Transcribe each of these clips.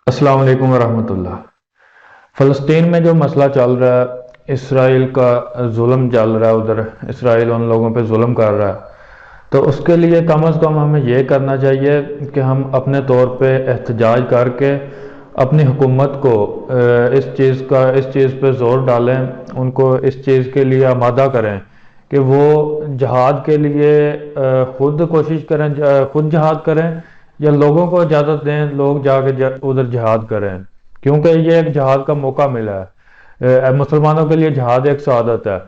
السلام علیکم ورحمۃ اللہ۔ فلسطین میں جو مسئلہ چل رہا ہے، اسرائیل کا ظلم چل رہا ہے، ادھر اسرائیل ان لوگوں پہ ظلم کر رہا ہے، تو اس کے لیے کم از کم ہمیں یہ کرنا چاہیے کہ ہم اپنے طور پہ احتجاج کر کے اپنی حکومت کو اس چیز پہ زور ڈالیں، ان کو اس چیز کے لیے آمادہ کریں کہ وہ جہاد کے لیے خود کوشش کریں، خود جہاد کریں، یا لوگوں کو اجازت دیں لوگ جا کے ادھر جہاد کریں، کیونکہ یہ ایک جہاد کا موقع ملا ہے۔ مسلمانوں کے لیے جہاد ایک سعادت ہے،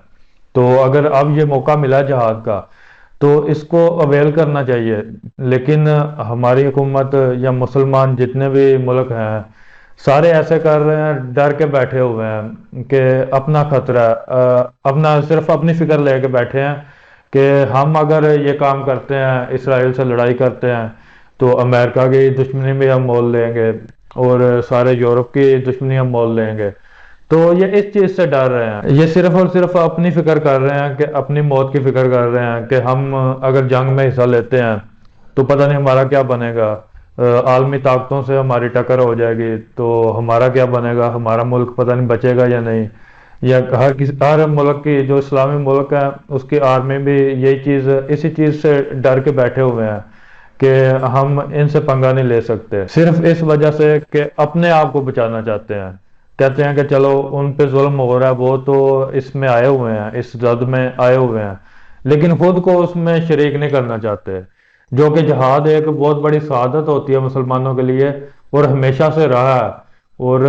تو اگر اب یہ موقع ملا جہاد کا تو اس کو اویل کرنا چاہیے۔ لیکن ہماری حکومت یا مسلمان جتنے بھی ملک ہیں سارے ایسے کر رہے ہیں، ڈر کے بیٹھے ہوئے ہیں کہ اپنا خطرہ ہے، اپنا صرف اپنی فکر لے کے بیٹھے ہیں کہ ہم اگر یہ کام کرتے ہیں، اسرائیل سے لڑائی کرتے ہیں، تو امریکہ کی دشمنی بھی ہم مول لیں گے اور سارے یورپ کی دشمنی ہم مول لیں گے۔ تو یہ اس چیز سے ڈر رہے ہیں، یہ صرف اور صرف اپنی فکر کر رہے ہیں کہ اپنی موت کی فکر کر رہے ہیں کہ ہم اگر جنگ میں حصہ لیتے ہیں تو پتہ نہیں ہمارا کیا بنے گا، عالمی طاقتوں سے ہماری ٹکر ہو جائے گی تو ہمارا کیا بنے گا، ہمارا ملک پتہ نہیں بچے گا یا نہیں، یا ہر ملک کی جو اسلامی ملک ہے اس کی آرمی بھی یہی چیز، اسی چیز سے ڈر کے بیٹھے ہوئے ہیں کہ ہم ان سے پنگا نہیں لے سکتے، صرف اس وجہ سے کہ اپنے آپ کو بچانا چاہتے ہیں۔ کہتے ہیں کہ چلو ان پہ ظلم ہو رہا ہے، وہ تو اس میں آئے ہوئے ہیں، اس زد میں آئے ہوئے ہیں، لیکن خود کو اس میں شریک نہیں کرنا چاہتے، جو کہ جہاد ایک بہت بڑی سعادت ہوتی ہے مسلمانوں کے لیے اور ہمیشہ سے رہا ہے۔ اور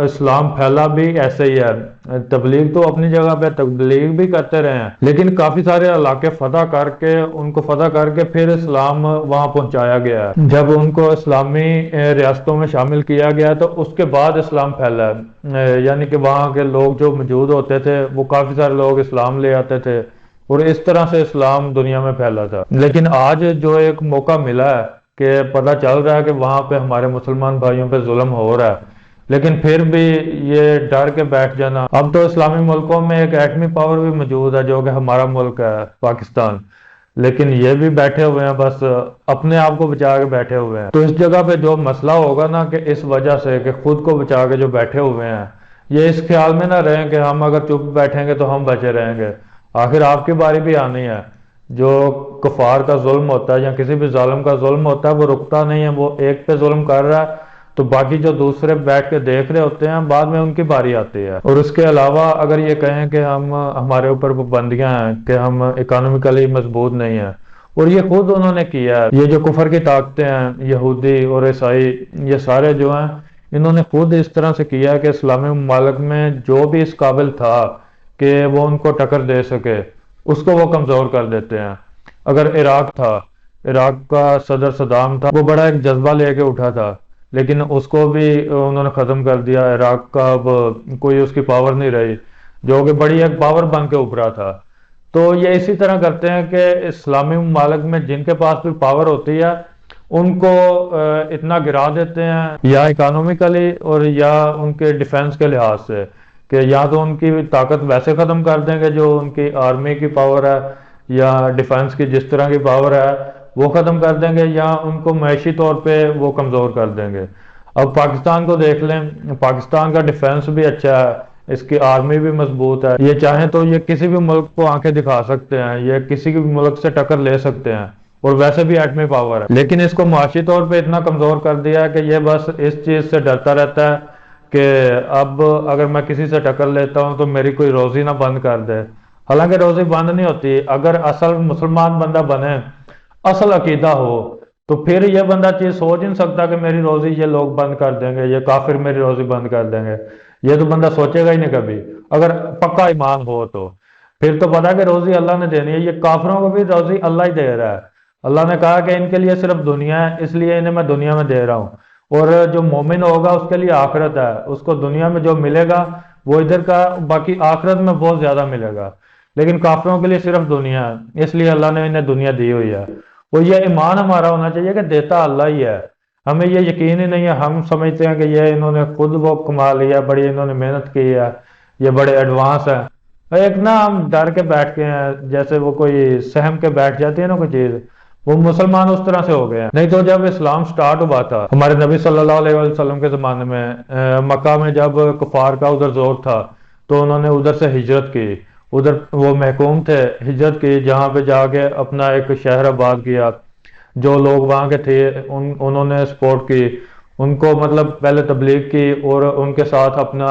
اسلام پھیلا بھی ایسے ہی ہے، تبلیغ تو اپنی جگہ پہ تبلیغ بھی کرتے رہے ہیں، لیکن کافی سارے علاقے فتح کر کے، ان کو فتح کر کے پھر اسلام وہاں پہنچایا گیا ہے۔ جب ان کو اسلامی ریاستوں میں شامل کیا گیا تو اس کے بعد اسلام پھیلا ہے، یعنی کہ وہاں کے لوگ جو موجود ہوتے تھے وہ کافی سارے لوگ اسلام لے آتے تھے اور اس طرح سے اسلام دنیا میں پھیلا تھا۔ لیکن آج جو ایک موقع ملا ہے کہ پتہ چل رہا ہے کہ وہاں پہ ہمارے مسلمان بھائیوں پہ ظلم ہو رہا ہے، لیکن پھر بھی یہ ڈر کے بیٹھ جانا۔ اب تو اسلامی ملکوں میں ایک ایٹمی پاور بھی موجود ہے جو کہ ہمارا ملک ہے، پاکستان، لیکن یہ بھی بیٹھے ہوئے ہیں، بس اپنے آپ کو بچا کے بیٹھے ہوئے ہیں۔ تو اس جگہ پہ جو مسئلہ ہوگا نا کہ اس وجہ سے کہ خود کو بچا کے جو بیٹھے ہوئے ہیں، یہ اس خیال میں نہ رہیں کہ ہم اگر چپ بیٹھیں گے تو ہم بچے رہیں گے، آخر آپ کی باری بھی آنی ہے۔ جو کفار کا ظلم ہوتا ہے یا کسی بھی ظالم کا ظلم ہوتا ہے وہ رکتا نہیں ہے، وہ ایک پہ ظلم کر رہا ہے تو باقی جو دوسرے بیٹھ کے دیکھ رہے ہوتے ہیں بعد میں ان کی باری آتی ہے۔ اور اس کے علاوہ اگر یہ کہیں کہ ہمارے اوپر پابندیاں ہیں کہ ہم اکانومیکلی مضبوط نہیں ہیں، اور یہ خود انہوں نے کیا ہے، یہ جو کفر کی طاقتیں ہیں، یہودی اور عیسائی، یہ سارے جو ہیں انہوں نے خود اس طرح سے کیا کہ اسلامی ممالک میں جو بھی اس قابل تھا کہ وہ ان کو ٹکر دے سکے اس کو وہ کمزور کر دیتے ہیں۔ اگر عراق تھا، عراق کا صدر صدام تھا، وہ بڑا ایک جذبہ لے کے اٹھا تھا، لیکن اس کو بھی انہوں نے ختم کر دیا، عراق کا اب کوئی اس کی پاور نہیں رہی، جو کہ بڑی ایک پاور بن کے ابھرا تھا۔ تو یہ اسی طرح کرتے ہیں کہ اسلامی ممالک میں جن کے پاس بھی پاور ہوتی ہے ان کو اتنا گرا دیتے ہیں، یا اکانومیکلی اور یا ان کے ڈیفنس کے لحاظ سے، کہ یا تو ان کی طاقت ویسے ختم کر دیں گے جو ان کی آرمی کی پاور ہے یا ڈیفنس کی جس طرح کی پاور ہے وہ ختم کر دیں گے، یا ان کو معاشی طور پہ وہ کمزور کر دیں گے۔ اب پاکستان کو دیکھ لیں، پاکستان کا ڈیفنس بھی اچھا ہے، اس کی آرمی بھی مضبوط ہے، یہ چاہیں تو یہ کسی بھی ملک کو آنکھیں دکھا سکتے ہیں، یہ کسی بھی ملک سے ٹکر لے سکتے ہیں، اور ویسے بھی ایٹمی پاور ہے، لیکن اس کو معاشی طور پہ اتنا کمزور کر دیا ہے کہ یہ بس اس چیز سے ڈرتا رہتا ہے کہ اب اگر میں کسی سے ٹکر لیتا ہوں تو میری کوئی روزی نہ بند کر دے۔ حالانکہ روزی بند نہیں ہوتی، اگر اصل مسلمان بندہ بنے، اصل عقیدہ ہو، تو پھر یہ بندہ چیز سوچ نہیں سکتا کہ میری روزی یہ لوگ بند کر دیں گے، یہ کافر میری روزی بند کر دیں گے، یہ تو بندہ سوچے گا ہی نہیں کبھی، اگر پکا ایمان ہو تو۔ پھر تو پتا کہ روزی اللہ نے دینی ہے، یہ کافروں کو بھی روزی اللہ ہی دے رہا ہے۔ اللہ نے کہا کہ ان کے لیے صرف دنیا ہے، اس لیے انہیں میں دنیا میں دے رہا ہوں، اور جو مومن ہوگا اس کے لیے آخرت ہے، اس کو دنیا میں جو ملے گا وہ ادھر کا باقی آخرت میں بہت زیادہ ملے گا، لیکن کافروں کے لیے صرف دنیا ہے، اس لیے اللہ نے انہیں دنیا دی ہوئی ہے۔ اور یہ ایمان ہمارا ہونا چاہیے کہ دیتا اللہ ہی ہے، ہمیں یہ یقین ہی نہیں ہے، ہم سمجھتے ہیں کہ یہ انہوں نے خود وہ کما لیا، بڑی انہوں نے محنت کی ہے، یہ بڑے ایڈوانس ہیں۔ ایک نا ہم ڈر کے بیٹھ کے ہیں، جیسے وہ کوئی سہم کے بیٹھ جاتی ہے نا کوئی چیز، وہ مسلمان اس طرح سے ہو گئے ہیں۔ نہیں تو جب اسلام سٹارٹ ہوا تھا ہمارے نبی صلی اللہ علیہ وسلم کے زمانے میں، مکہ میں جب کفار کا ادھر زور تھا تو انہوں نے ادھر سے ہجرت کی، ادھر وہ محکوم تھے، ہجرت کی، جہاں پہ جا کے اپنا ایک شہر آباد کیا۔ جو لوگ وہاں کے تھے انہوں نے سپورٹ کی، ان کو مطلب پہلے تبلیغ کی اور ان کے ساتھ اپنا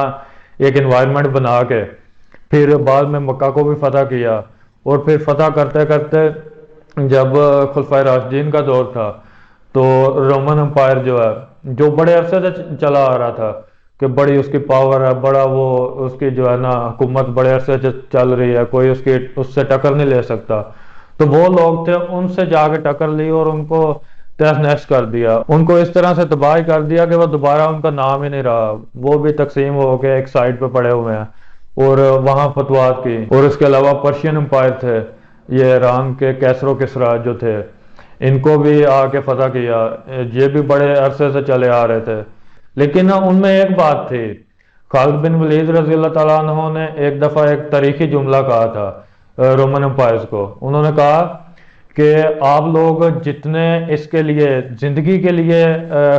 ایک انوائرمنٹ بنا کے پھر بعد میں مکہ کو بھی فتح کیا، اور پھر فتح کرتے کرتے جب خلفائے راشدین کا دور تھا تو رومن امپائر جو ہے، جو بڑے عرصے سے چلا آ رہا تھا کہ بڑی اس کی پاور ہے، بڑا وہ اس کی جو ہے نا حکومت بڑے عرصے سے چل رہی ہے، کوئی اس سے ٹکر نہیں لے سکتا، تو وہ لوگ تھے ان سے جا کے ٹکر لی اور ان کو تہس نہس کر دیا، ان کو اس طرح سے تباہ کر دیا کہ وہ دوبارہ ان کا نام ہی نہیں رہا، وہ بھی تقسیم ہو کے ایک سائڈ پہ پڑے ہوئے ہیں اور وہاں فتوحات کی۔ اور اس کے علاوہ پرشین امپائر تھے، یہ ایران کے کیسر و کسریٰ جو تھے، ان کو بھی آ کے فتح کیا، یہ بھی بڑے عرصے سے چلے آ رہے تھے، لیکن ان میں ایک بات تھی۔ خالد بن ولید رضی اللہ تعالیٰ عنہ نے ایک دفعہ ایک تاریخی جملہ کہا تھا رومن امپائرز کو، انہوں نے کہا کہ آپ لوگ جتنے اس کے لیے زندگی کے لیے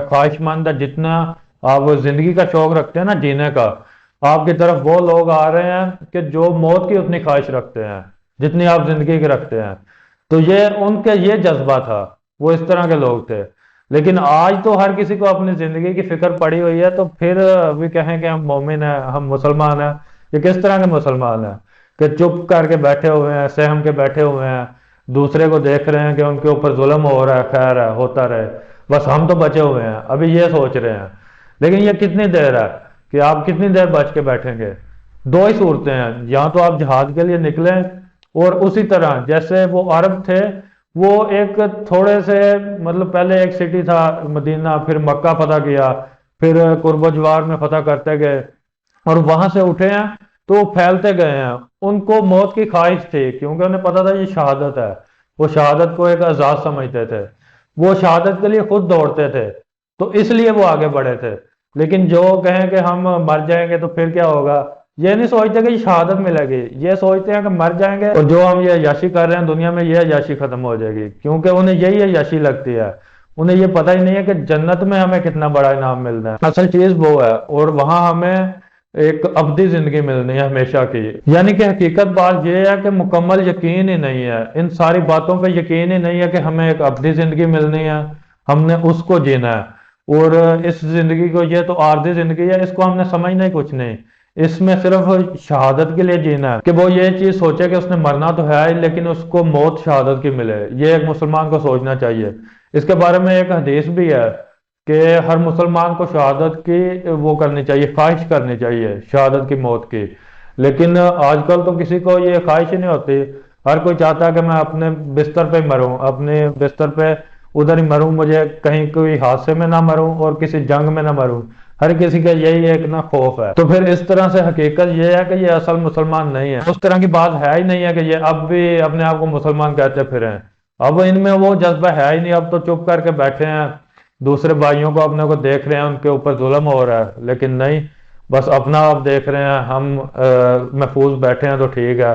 خواہش مند ہے، جتنا آپ زندگی کا شوق رکھتے ہیں نا جینے کا، آپ کی طرف وہ لوگ آ رہے ہیں کہ جو موت کی اتنی خواہش رکھتے ہیں جتنی آپ زندگی کی رکھتے ہیں۔ تو یہ ان کے یہ جذبہ تھا، وہ اس طرح کے لوگ تھے۔ لیکن آج تو ہر کسی کو اپنی زندگی کی فکر پڑی ہوئی ہے، تو پھر بھی کہیں کہ ہم مومن ہیں، ہم مسلمان ہیں، یہ کس طرح کے مسلمان ہیں کہ چپ کر کے بیٹھے ہوئے ہیں، سہم کے بیٹھے ہوئے ہیں، دوسرے کو دیکھ رہے ہیں کہ ان کے اوپر ظلم ہو رہا ہے، خیر ہے ہوتا رہے، بس ہم تو بچے ہوئے ہیں، ابھی یہ سوچ رہے ہیں۔ لیکن یہ کتنی دیر ہے کہ آپ کتنی دیر بچ کے بیٹھیں گے؟ دو ہی صورتیں ہیں، یا تو آپ جہاد کے لیے نکلیں، اور اسی طرح جیسے وہ عرب تھے، وہ ایک تھوڑے سے مطلب پہلے ایک سٹی تھا مدینہ، پھر مکہ فتح کیا، پھر قرب و جوار میں فتح کرتے گئے، اور وہاں سے اٹھے ہیں تو وہ پھیلتے گئے ہیں۔ ان کو موت کی خواہش تھی کیونکہ انہیں پتا تھا یہ شہادت ہے، وہ شہادت کو ایک اعزاز سمجھتے تھے، وہ شہادت کے لیے خود دوڑتے تھے، تو اس لیے وہ آگے بڑھے تھے۔ لیکن جو کہیں کہ ہم مر جائیں گے تو پھر کیا ہوگا، یہ نہیں سوچتے کہ یہ شہادت ملے گی، یہ سوچتے ہیں کہ مر جائیں گے اور جو ہم یہ عیاشی کر رہے ہیں دنیا میں، یہ عیاشی ختم ہو جائے گی، کیونکہ انہیں یہی عیاشی لگتی ہے، انہیں یہ پتہ ہی نہیں ہے کہ جنت میں ہمیں کتنا بڑا انعام ملنا ہے۔ اصل چیز وہ ہے، اور وہاں ہمیں ایک ابدی زندگی ملنی ہے ہمیشہ کی۔ یعنی کہ حقیقت بات یہ ہے کہ مکمل یقین ہی نہیں ہے، ان ساری باتوں پہ یقین ہی نہیں ہے کہ ہمیں ایک ابدی زندگی ملنی ہے، ہم نے اس کو جینا ہے، اور اس زندگی کو، یہ تو عارضی زندگی ہے، اس کو ہم نے سمجھنا ہی کچھ نہیں، اس میں صرف شہادت کے لیے جینا ہے کہ وہ یہ چیز سوچے کہ اس نے مرنا تو ہے لیکن اس کو موت شہادت کی ملے، یہ ایک مسلمان کو سوچنا چاہیے۔ اس کے بارے میں ایک حدیث بھی ہے کہ ہر مسلمان کو شہادت کی وہ کرنی چاہیے، خواہش کرنی چاہیے شہادت کی، موت کی، لیکن آج کل تو کسی کو یہ خواہش ہی نہیں ہوتی، ہر کوئی چاہتا ہے کہ میں اپنے بستر پہ مروں، اپنے بستر پہ ادھر ہی مروں، مجھے کہیں کوئی حادثے میں نہ مروں اور کسی جنگ میں نہ مروں، ہر کسی کا یہی ایک نا خوف ہے۔ تو پھر اس طرح سے حقیقت یہ ہے کہ یہ اصل مسلمان نہیں ہے، اس طرح کی بات ہے ہی نہیں ہے کہ یہ اب بھی اپنے آپ کو مسلمان کہتے پھریں، اب ان میں وہ جذبہ ہے ہی نہیں، اب تو چپ کر کے بیٹھے ہیں، دوسرے بھائیوں کو اپنے کو دیکھ رہے ہیں ان کے اوپر ظلم ہو رہا ہے، لیکن نہیں، بس اپنا آپ دیکھ رہے ہیں، ہم محفوظ بیٹھے ہیں تو ٹھیک ہے،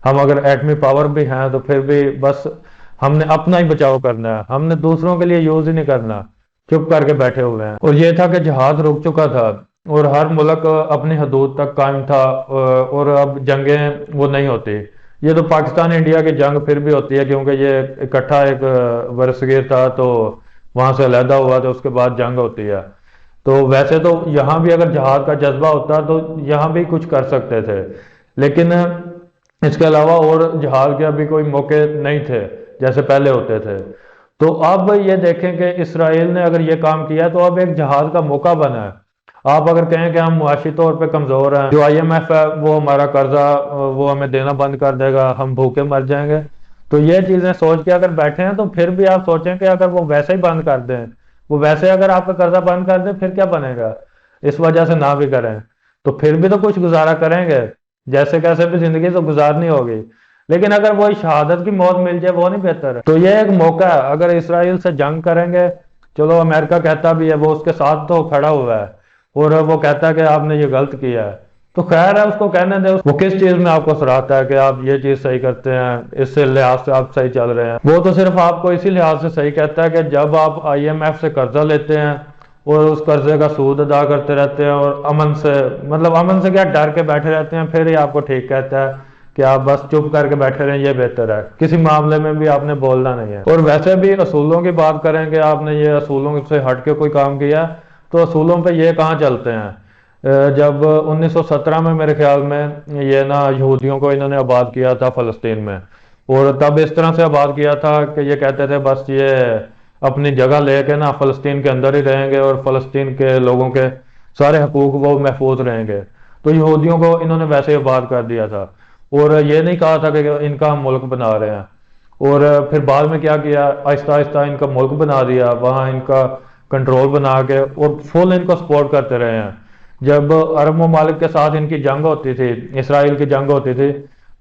ہم اگر ایٹمی پاور بھی ہیں تو پھر بھی بس ہم نے اپنا ہی بچاؤ کرنا ہے، ہم نے دوسروں کے لیے یوز ہی نہیں کرنا، چپ کر کے بیٹھے ہوئے ہیں۔ اور یہ تھا کہ جہاد رک چکا تھا اور ہر ملک اپنی حدود تک قائم تھا، اور اب جنگیں وہ نہیں ہوتی، یہ تو پاکستان انڈیا کی جنگ پھر بھی ہوتی ہے کیونکہ یہ اکٹھا ایک برصغیر تھا تو وہاں سے علیحدہ ہوا تو اس کے بعد جنگ ہوتی ہے، تو ویسے تو یہاں بھی اگر جہاد کا جذبہ ہوتا تو یہاں بھی کچھ کر سکتے تھے، لیکن اس کے علاوہ اور جہاد کے ابھی کوئی موقع نہیں تھے جیسے پہلے ہوتے تھے۔ تو اب یہ دیکھیں کہ اسرائیل نے اگر یہ کام کیا تو اب ایک جہاد کا موقع بنا ہے۔ آپ اگر کہیں کہ ہم معاشی طور پہ کمزور ہیں، جو IMF ہے وہ ہمارا قرضہ وہ ہمیں دینا بند کر دے گا، ہم بھوکے مر جائیں گے، تو یہ چیزیں سوچ کے اگر بیٹھے ہیں تو پھر بھی آپ سوچیں کہ اگر وہ ویسے ہی بند کر دیں، وہ ویسے اگر آپ کا قرضہ بند کر دیں پھر کیا بنے گا، اس وجہ سے نہ بھی کریں تو پھر بھی تو کچھ گزارا کریں گے، جیسے کیسے بھی زندگی تو گزارنی ہوگی، لیکن اگر وہی شہادت کی موت مل جائے وہ نہیں بہتر ہے؟ تو یہ ایک موقع ہے، اگر اسرائیل سے جنگ کریں گے، چلو امریکہ کہتا بھی ہے، وہ اس کے ساتھ تو کھڑا ہوا ہے اور وہ کہتا ہے کہ آپ نے یہ غلط کیا ہے، تو خیر ہے، اس کو کہنے دیں وہ کس چیز میں آپ کو سراہتا ہے کہ آپ یہ چیز صحیح کرتے ہیں، اس سے لحاظ سے آپ صحیح چل رہے ہیں۔ وہ تو صرف آپ کو اسی لحاظ سے صحیح کہتا ہے کہ جب آپ IMF سے قرضہ لیتے ہیں اور اس قرضے کا سود ادا کرتے رہتے ہیں اور امن سے، مطلب امن سے کیا، ڈر کے بیٹھے رہتے ہیں، پھر ہی آپ کو ٹھیک کہتا ہے کہ آپ بس چپ کر کے بیٹھے رہیں، یہ بہتر ہے، کسی معاملے میں بھی آپ نے بولنا نہیں ہے۔ اور ویسے بھی اصولوں کی بات کریں کہ آپ نے یہ اصولوں سے ہٹ کے کوئی کام کیا، تو اصولوں پہ یہ کہاں چلتے ہیں۔ جب 1917 میں میرے خیال میں یہ نا یہودیوں کو انہوں نے آباد کیا تھا فلسطین میں، اور تب اس طرح سے آباد کیا تھا کہ یہ کہتے تھے بس یہ اپنی جگہ لے کے نا فلسطین کے اندر ہی رہیں گے اور فلسطین کے لوگوں کے سارے حقوق وہ محفوظ رہیں گے۔ تو یہودیوں کو انہوں نے ویسے ہی آباد کر دیا تھا، اور یہ نہیں کہا تھا کہ ان کا ہم ملک بنا رہے ہیں۔ اور پھر بعد میں کیا کیا، آہستہ آہستہ ان کا ملک بنا دیا، وہاں ان کا کنٹرول بنا کے، اور فل ان کو سپورٹ کرتے رہے ہیں۔ جب عرب ممالک کے ساتھ ان کی جنگ ہوتی تھی، اسرائیل کی جنگ ہوتی تھی،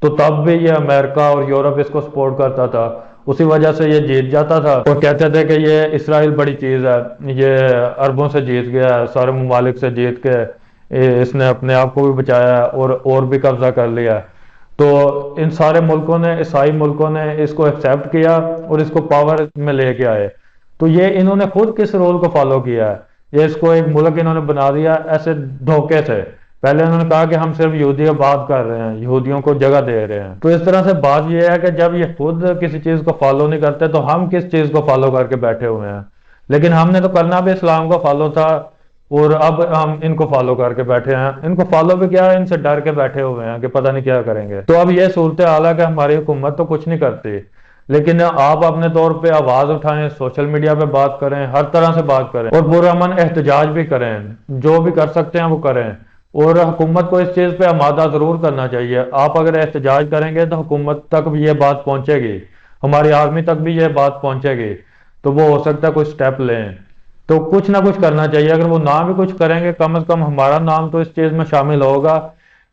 تو تب بھی یہ امریکہ اور یورپ اس کو سپورٹ کرتا تھا، اسی وجہ سے یہ جیت جاتا تھا، اور کہتے تھے کہ یہ اسرائیل بڑی چیز ہے، یہ عربوں سے جیت گیا ہے، سارے ممالک سے جیت کے اس نے اپنے آپ کو بھی بچایا ہے اور بھی قبضہ کر لیا۔ تو ان سارے ملکوں نے، عیسائی ملکوں نے اس کو ایکسیپٹ کیا اور اس کو پاور میں لے کے آئے۔ تو یہ انہوں نے خود کس رول کو فالو کیا ہے، یہ اس کو ایک ملک انہوں نے بنا دیا ایسے دھوکے سے۔ پہلے انہوں نے کہا کہ ہم صرف یہودی آباد کر رہے ہیں، یہودیوں کو جگہ دے رہے ہیں۔ تو اس طرح سے بات یہ ہے کہ جب یہ خود کسی چیز کو فالو نہیں کرتے تو ہم کس چیز کو فالو کر کے بیٹھے ہوئے ہیں۔ لیکن ہم نے تو کرنا بھی اسلام کو فالو تھا، اور اب ہم ان کو فالو کر کے بیٹھے ہیں۔ ان کو فالو بھی کیا ہے، ان سے ڈر کے بیٹھے ہوئے ہیں کہ پتہ نہیں کیا کریں گے۔ تو اب یہ صورتحال ہے کہ ہماری حکومت تو کچھ نہیں کرتی، لیکن آپ اپنے طور پہ آواز اٹھائیں، سوشل میڈیا پہ بات کریں، ہر طرح سے بات کریں، اور پرامن احتجاج بھی کریں، جو بھی کر سکتے ہیں وہ کریں۔ اور حکومت کو اس چیز پہ آمادہ ضرور کرنا چاہیے۔ آپ اگر احتجاج کریں گے تو حکومت تک بھی یہ بات پہنچے گی، ہماری آرمی تک بھی یہ بات پہنچے گی، تو وہ ہو سکتا ہے کوئی سٹیپ لیں۔ تو کچھ نہ کچھ کرنا چاہیے، اگر وہ نہ بھی کچھ کریں گے کم از کم ہمارا نام تو اس چیز میں شامل ہوگا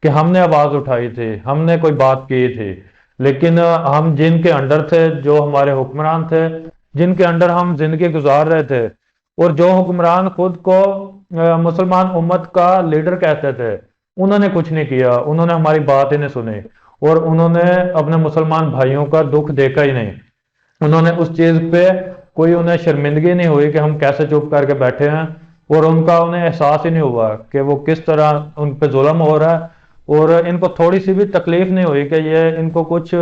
کہ ہم نے آواز اٹھائی تھی، ہم نے کوئی بات کی تھی۔ لیکن ہم جن کے انڈر تھے، جو ہمارے حکمران تھے، جن کے انڈر ہم زندگی گزار رہے تھے، اور جو حکمران خود کو مسلمان امت کا لیڈر کہتے تھے، انہوں نے کچھ نہیں کیا، انہوں نے ہماری بات ہی نہیں سنی، اور انہوں نے اپنے مسلمان بھائیوں کا دکھ دیکھا ہی نہیں۔ انہوں نے اس چیز پہ کوئی انہیں شرمندگی نہیں ہوئی کہ ہم کیسے چپ کر کے بیٹھے ہیں، اور ان کا انہیں احساس ہی نہیں ہوا کہ وہ کس طرح ان پہ ظلم ہو رہا ہے، اور ان کو تھوڑی سی بھی تکلیف نہیں ہوئی کہ یہ ان کو کچھ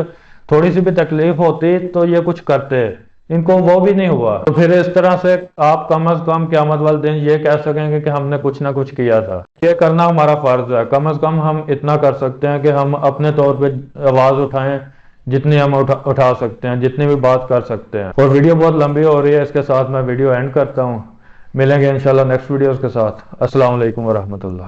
تھوڑی سی بھی تکلیف ہوتی تو یہ کچھ کرتے، ان کو وہ بھی نہیں ہوا۔ تو پھر اس طرح سے آپ کم از کم قیامت والے دن یہ کہہ سکیں گے کہ ہم نے کچھ نہ کچھ کیا تھا۔ یہ کرنا ہمارا فرض ہے، کم از کم ہم اتنا کر سکتے ہیں کہ ہم اپنے طور پہ آواز اٹھائیں، جتنی ہم اٹھا سکتے ہیں، جتنی بھی بات کر سکتے ہیں۔ اور ویڈیو بہت لمبی ہو رہی ہے، اس کے ساتھ میں ویڈیو اینڈ کرتا ہوں۔ ملیں گے انشاءاللہ نیکسٹ ویڈیوز کے ساتھ۔ السلام علیکم ورحمۃ اللہ۔